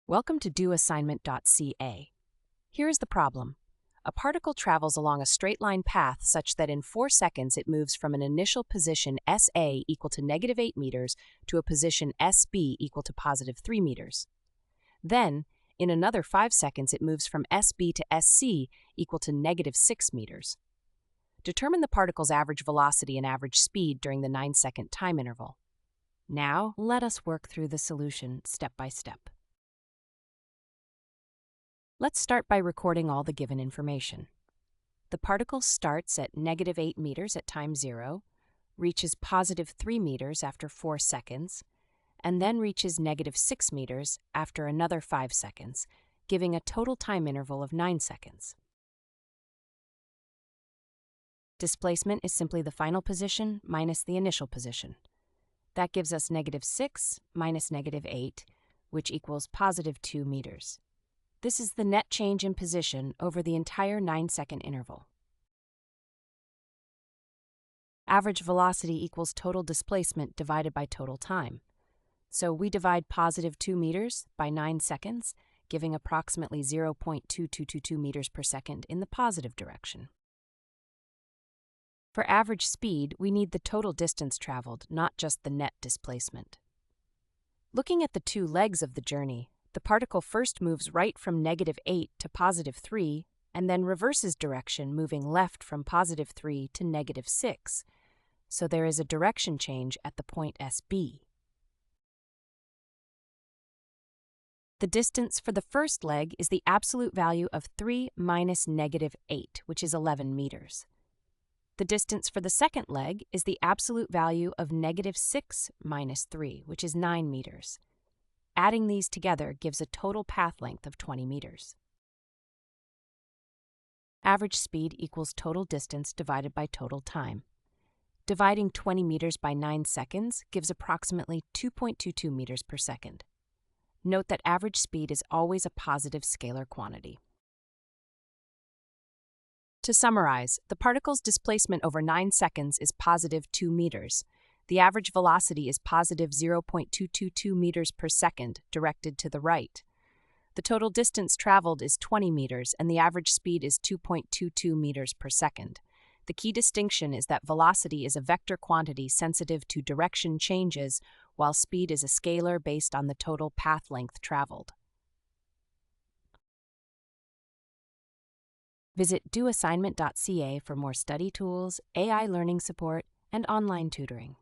Welcome to doassignment-ca. Here is the problem. A particle travels along a straight line path such that in 4 seconds it moves from an initial position SA equal to -8 meters to a position SB equal to +3 meters. Then, in another 5 seconds it moves from SB to SC equal to -6 meters. Determine the particle's average velocity and average speed during the 9-second time interval. Now, let us work through the solution step by step. Let's start by recording all the given information. The particle starts at -8 meters at time 0, reaches +3 meters after 4 seconds, and then reaches -6 meters after another 5 seconds, giving a total time interval of 9 seconds. Displacement is simply the final position minus the initial position. That gives us -6 minus -8, which equals +2 meters. This is the net change in position over the entire 9-second interval. Average velocity equals total displacement divided by total time. So we divide +2 meters by 9 seconds, giving approximately 0.2222 meters per second in the positive direction. For average speed, we need the total distance traveled, not just the net displacement. Looking at the 2 legs of the journey, the particle first moves right from -8 to +3 and then reverses direction, moving left from +3 to -6. So there is a direction change at the point SB. The distance for the first leg is the absolute value of 3 minus -8, which is 11 meters. The distance for the second leg is the absolute value of -6 minus 3, which is 9 meters. Adding these together gives a total path length of 20 meters. Average speed equals total distance divided by total time. Dividing 20 meters by 9 seconds gives approximately 2.22 meters per second. Note that average speed is always a positive scalar quantity. To summarize, the particle's displacement over 9 seconds is +2 meters. The average velocity is +0.222 meters per second, directed to the right. The total distance traveled is 20 meters, and the average speed is 2.22 meters per second. The key distinction is that velocity is a vector quantity sensitive to direction changes, while speed is a scalar based on the total path length traveled. Visit doassignment.ca for more study tools, AI learning support, and online tutoring.